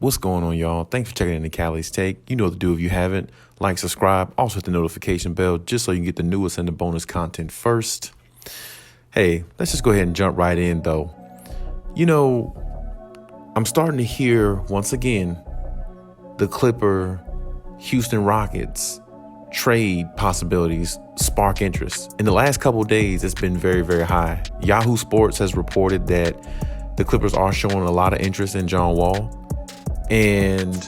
What's going on, y'all? Thanks for checking in the Khaliis Take. You know what to do if you haven't. Like, subscribe, also hit the notification bell just so you can get the newest and the bonus content first. Hey, let's just go ahead and jump right in, though. You know, I'm starting to hear, once again, the Houston Rockets trade possibilities spark interest. In the last couple of days, it's been very, very high. Yahoo Sports has reported that the Clippers are showing a lot of interest in John Wall and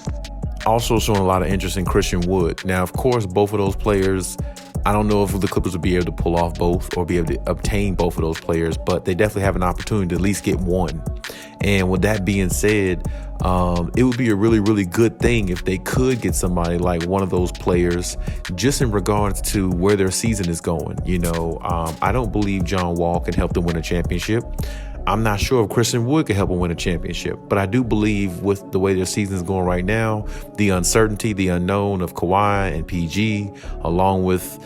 also showing a lot of interest in Christian Wood. Now, of course, both of those players, I don't know if the Clippers will be able to pull off both or be able to obtain both of those players, but they definitely have an opportunity to at least get one. And with that being said, it would be a really, really good thing if they could get somebody like one of those players just in regards to where their season is going. I don't believe John Wall can help them win a championship. I'm not sure if Christian Wood can help them win a championship, but I do believe with the way their season is going right now, the uncertainty, the unknown of Kawhi and PG, along with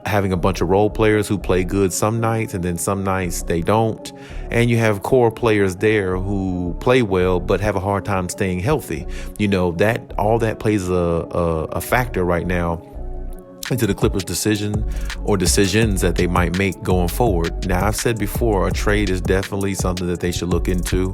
having a bunch of role players who play good some nights and then some nights they don't, and you have core players there who play well but have a hard time staying healthy. That all that plays a factor right now into the Clippers' decision or decisions that they might make going forward. Now, I've said before, a trade is definitely something that they should look into.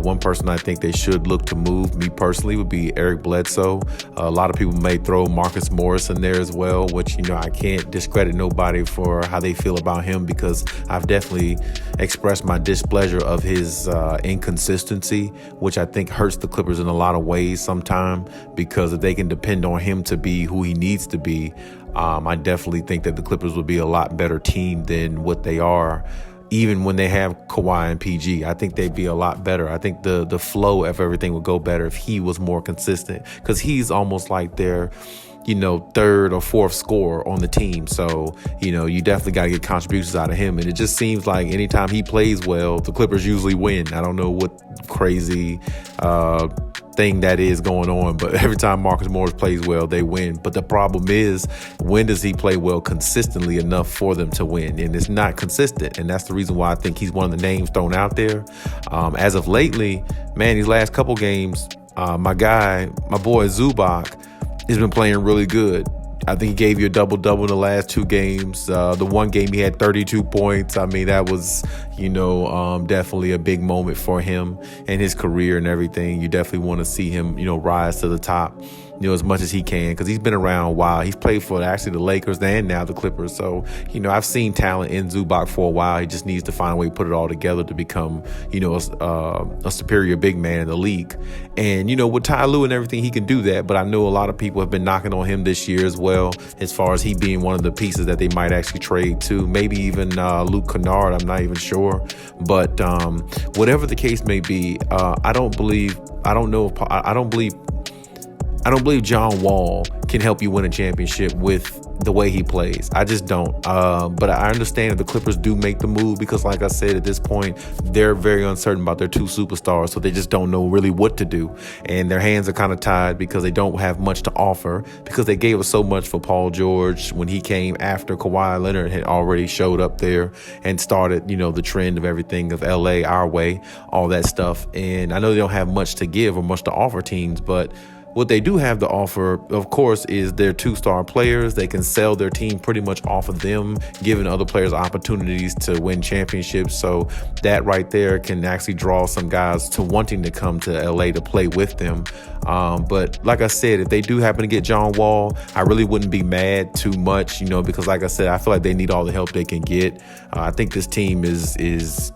One person I think they should look to move, me personally, would be Eric Bledsoe. A lot of people may throw Marcus Morris in there as well, which, I can't discredit nobody for how they feel about him because I've definitely expressed my displeasure of his inconsistency, which I think hurts the Clippers in a lot of ways sometimes, because if they can depend on him to be who he needs to be, I definitely think that the Clippers would be a lot better team than what they are, even when they have Kawhi and PG. I think they'd be a lot better. I think the flow of everything would go better if he was more consistent, because he's almost like their third or fourth scorer on the team. So, you definitely got to get contributions out of him. And it just seems like anytime he plays well, the Clippers usually win. I don't know what crazy thing that is going on, but every time Marcus Morris plays well, they win. But the problem is, when does he play well consistently enough for them to win? And it's not consistent, and that's the reason why I think he's one of the names thrown out there. As of lately, man, these last couple games, my boy Zubac has been playing really good. I think he gave you a double-double in the last two games. The one game he had 32 points. I mean, that was, definitely a big moment for him and his career and everything. You definitely want to see him, rise to the top, as much as he can, because he's been around a while. He's played for actually the Lakers and now the Clippers. So, I've seen talent in Zubac for a while. He just needs to find a way to put it all together to become, a superior big man in the league. And, with Ty Lue and everything, he can do that. But I know a lot of people have been knocking on him this year as well, as far as he being one of the pieces that they might actually trade to. Maybe even Luke Kennard. I'm not even sure. But whatever the case may be, I don't believe John Wall can help you win a championship with the way he plays. I just don't. But I understand if the Clippers do make the move, because like I said, at this point, they're very uncertain about their two superstars, so they just don't know really what to do. And their hands are kind of tied because they don't have much to offer, because they gave us so much for Paul George when he came after Kawhi Leonard had already showed up there and started, the trend of everything of LA, our way, all that stuff. And I know they don't have much to give or much to offer teams, but what they do have to offer, of course, is their two-star players. They can sell their team pretty much off of them, giving other players opportunities to win championships. So that right there can actually draw some guys to wanting to come to LA to play with them. But like I said, if they do happen to get John Wall, I really wouldn't be mad too much, because like I said, I feel like they need all the help they can get. I think this team is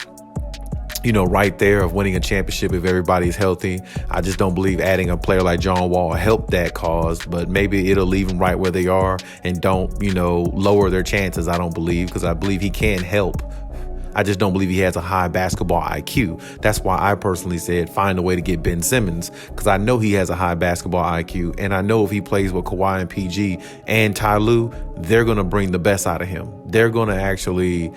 right there of winning a championship if everybody's healthy. I just don't believe adding a player like John Wall will help that cause, but maybe it'll leave them right where they are and don't, lower their chances. I don't believe, because I believe he can help. I just don't believe he has a high basketball IQ. That's why I personally said find a way to get Ben Simmons, because I know he has a high basketball IQ, and I know if he plays with Kawhi and PG and Ty Lue, they're going to bring the best out of him. They're going to actually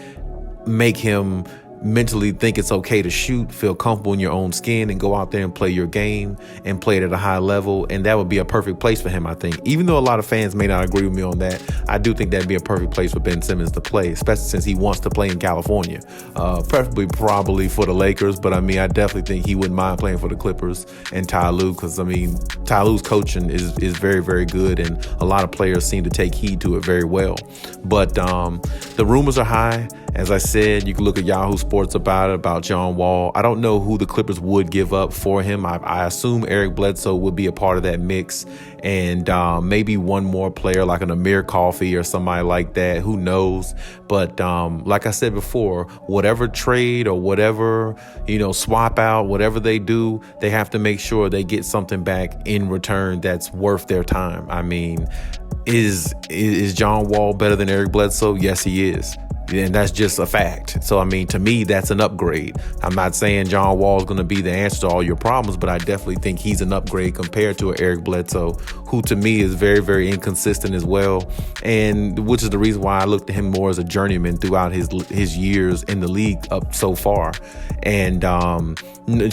make him mentally think it's okay to shoot, feel comfortable in your own skin, and go out there and play your game and play it at a high level. And that would be a perfect place for him, I think. Even though a lot of fans may not agree with me on that, I do think that'd be a perfect place for Ben Simmons to play, especially since he wants to play in California. Preferably probably for the Lakers, but I mean, I definitely think he wouldn't mind playing for the Clippers and Ty Lue, because I mean, Ty Lue's coaching is very, very good, and a lot of players seem to take heed to it very well. But the rumors are high. As I said, you can look at Yahoo Sports about John Wall. I don't know who the Clippers would give up for him. I assume Eric Bledsoe would be a part of that mix, and maybe one more player like an Amir Coffey or somebody like that. Who knows? But like I said before, whatever trade or whatever, swap out, whatever they do, they have to make sure they get something back in return that's worth their time. I mean, is John Wall better than Eric Bledsoe? Yes, he is. And that's just a fact. So, I mean, to me, that's an upgrade. I'm not saying John Wall is going to be the answer to all your problems, but I definitely think he's an upgrade compared to an Eric Bledsoe, who to me is very, very inconsistent as well. And which is the reason why I looked at him more as a journeyman throughout his years in the league up so far. And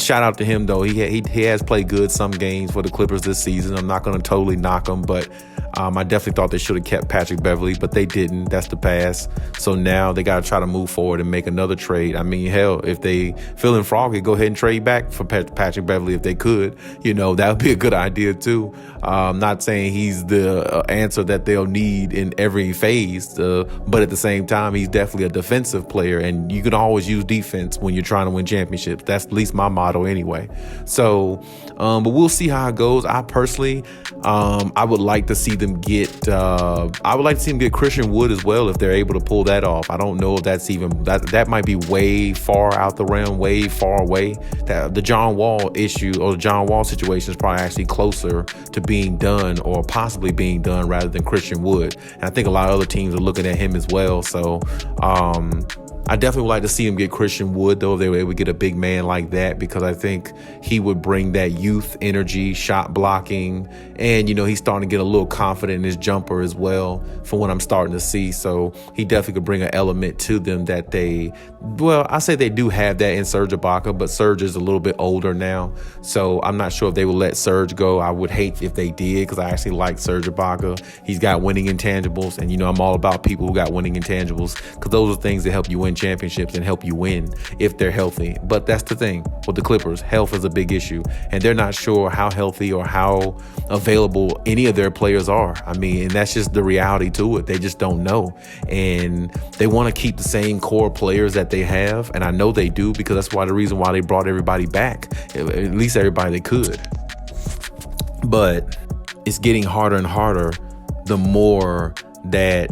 shout out to him, though. He has played good some games for the Clippers this season. I'm not going to totally knock him, but I definitely thought they should have kept Patrick Beverley, but they didn't. That's the past. So now they got to try to move forward and make another trade. I mean, hell, if they feeling froggy, go ahead and trade back for Patrick Beverley if they could. That would be a good idea too. I'm not saying he's the answer that they'll need in every phase, but at the same time, he's definitely a defensive player, and you can always use defense when you're trying to win championships. That's at least my motto anyway. So, but we'll see how it goes. I personally, I would like to see them get Christian Wood as well if they're able to pull that off. I don't know if that's even that might be way far out the realm, way far away. That the John Wall issue or the John Wall situation is probably actually closer to being done or possibly being done rather than Christian Wood. And I think a lot of other teams are looking at him as well. So I definitely would like to see him get Christian Wood, though, if they were able to get a big man like that, because I think he would bring that youth energy, shot blocking, and, he's starting to get a little confident in his jumper as well from what I'm starting to see. So he definitely could bring an element to them that I say they do have that in Serge Ibaka, but Serge is a little bit older now. So I'm not sure if they will let Serge go. I would hate if they did, because I actually like Serge Ibaka. He's got winning intangibles, and, I'm all about people who got winning intangibles, because those are things that help you win championships and help you win if they're healthy. But that's the thing with the Clippers. Health is a big issue, and they're not sure how healthy or how available any of their players are. I mean, and that's just the reality to it. They just don't know, and they want to keep the same core players that they have, and I know they do, because that's the reason why they brought everybody back, at least everybody they could. But it's getting harder and harder the more that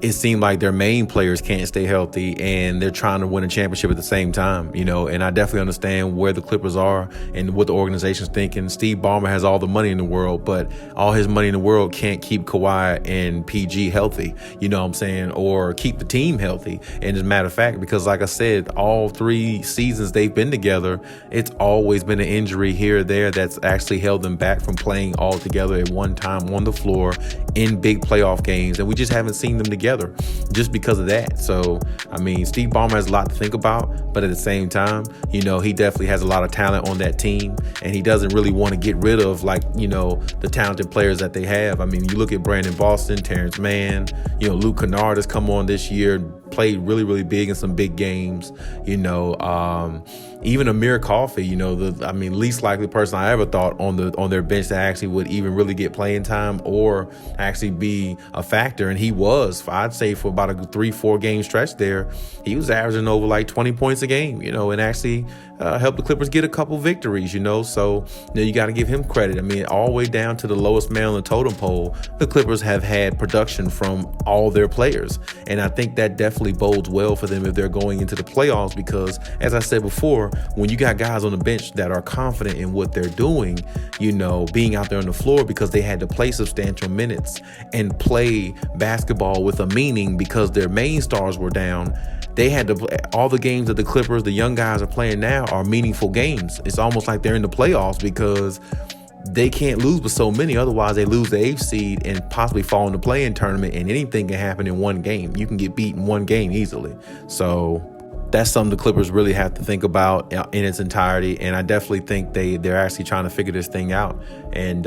it seemed like their main players can't stay healthy, and they're trying to win a championship at the same time, and I definitely understand where the Clippers are and what the organization's thinking. Steve Ballmer has all the money in the world, but all his money in the world can't keep Kawhi and PG healthy, or keep the team healthy. And as a matter of fact, because like I said, all 3 seasons they've been together, it's always been an injury here or there that's actually held them back from playing all together at one time on the floor in big playoff games, and we just haven't seen them together just because of that. So, I mean, Steve Ballmer has a lot to think about, but at the same time, he definitely has a lot of talent on that team, and he doesn't really want to get rid of, the talented players that they have. I mean, you look at Brandon Boston, Terrence Mann, Luke Kennard has come on this year, played really, really big in some big games, even Amir Coffey, least likely person I ever thought on their bench that actually would even really get playing time or actually be a factor. And he was, I'd say, for about a 3-4 game stretch there, he was averaging over like 20 points a game, and actually helped the Clippers get a couple victories, so you got to give him credit. I mean, all the way down to the lowest man on the totem pole, the Clippers have had production from all their players, and I think that definitely bodes well for them if they're going into the playoffs, because as I said before, when you got guys on the bench that are confident in what they're doing, being out there on the floor, because they had to play substantial minutes and play basketball with a meaning because their main stars were down. They had to play all the games that the Clippers, the young guys are playing now, are meaningful games. It's almost like they're in the playoffs because they can't lose with so many. Otherwise, they lose the 8th seed and possibly fall in the play-in tournament, and anything can happen in one game. You can get beat in one game easily. So that's something the Clippers really have to think about in its entirety. And I definitely think they're actually trying to figure this thing out. And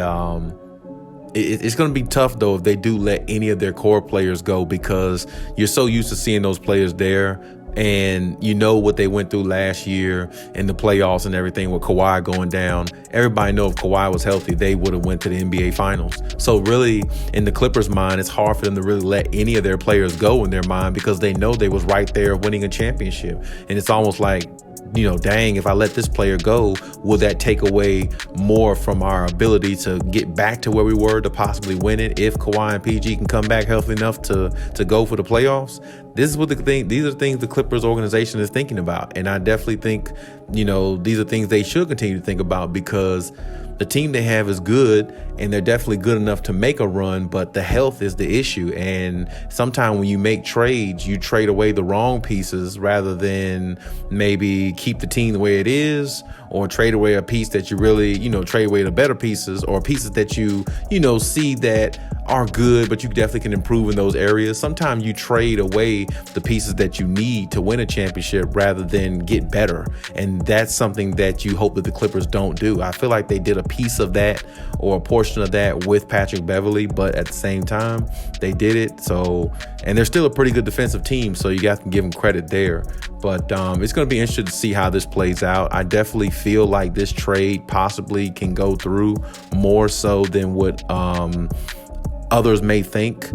it's going to be tough, though, if they do let any of their core players go, because you're so used to seeing those players there. And you know what they went through last year in the playoffs and everything with Kawhi going down. Everybody know if Kawhi was healthy, they would have went to the NBA Finals. So really, in the Clippers' mind, it's hard for them to really let any of their players go in their mind, because they know they was right there winning a championship. And it's almost like, dang, if I let this player go, will that take away more from our ability to get back to where we were to possibly win it if Kawhi and PG can come back healthy enough to go for the playoffs? These are the things the Clippers organization is thinking about. And I definitely think, these are things they should continue to think about, because the team they have is good, and they're definitely good enough to make a run, but the health is the issue. And sometimes when you make trades, you trade away the wrong pieces rather than maybe keep the team the way it is, or trade away a piece that you really, trade away the better pieces, or pieces that you see that are good, but you definitely can improve in those areas. Sometimes you trade away the pieces that you need to win a championship rather than get better. And that's something that you hope that the Clippers don't do. I feel like they did a piece of that or a portion of that with Patrick Beverley, but at the same time, they did it. So, and they're still a pretty good defensive team, so you got to give them credit there. But it's going to be interesting to see how this plays out. I definitely feel like this trade possibly can go through more so than what others may think,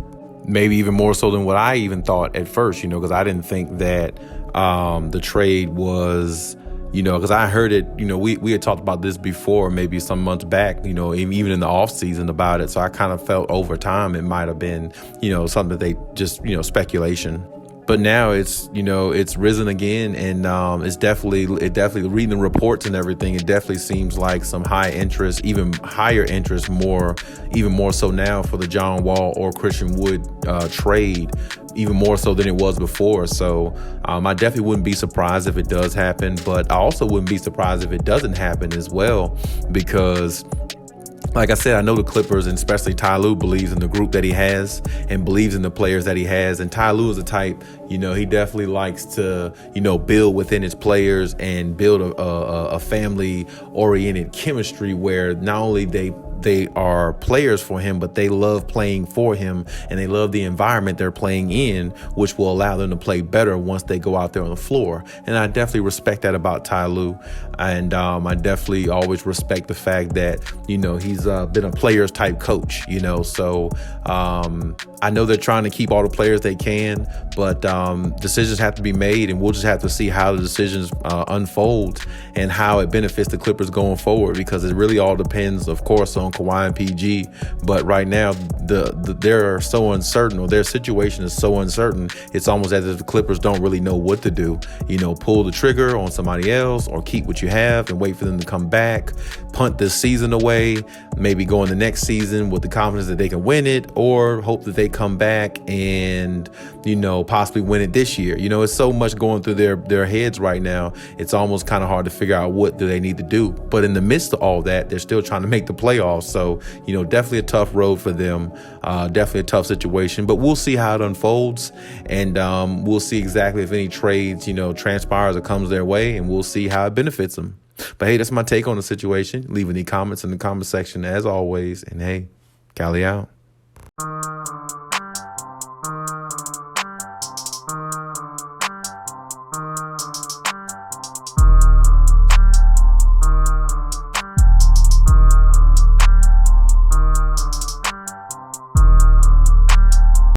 maybe even more so than what I even thought at first, because I didn't think that the trade was, because I heard it, we had talked about this before, maybe some months back, even in the off season about it. So I kind of felt over time it might have been, something that they just, speculation. But now it's risen again, and it definitely reading the reports and everything, it definitely seems like some high interest, even higher interest, even more so now for the John Wall or Christian Wood trade, even more so than it was before. So I definitely wouldn't be surprised if it does happen, but I also wouldn't be surprised if it doesn't happen as well, because like I said, I know the Clippers, and especially Ty Lue, believes in the group that he has and believes in the players that he has. And Ty Lue is a type, he definitely likes to, build within his players and build a family-oriented chemistry where not only they are players for him, but they love playing for him, and they love the environment they're playing in, which will allow them to play better once they go out there on the floor. And I definitely respect that about Ty Lue. And I definitely always respect the fact that, he's been a players type coach, so I know they're trying to keep all the players they can, but decisions have to be made, and we'll just have to see how the decisions unfold and how it benefits the Clippers going forward, because it really all depends, of course, on Kawhi and PG. But right now, they're so uncertain, or their situation is so uncertain, it's almost as if the Clippers don't really know what to do. Pull the trigger on somebody else, or keep what you have and wait for them to come back, punt this season away, maybe go in the next season with the confidence that they can win it, or hope that they come back and, possibly win it this year. It's so much going through their heads right now. It's almost kind of hard to figure out what do they need to do. But in the midst of all that, they're still trying to make the playoffs. So, definitely a tough road for them. Definitely a tough situation. But we'll see how it unfolds. And we'll see exactly if any trades, transpires or comes their way. And we'll see how it benefits them. But hey, that's my take on the situation. Leave any comments in the comment section as always. And hey, Khaliis out.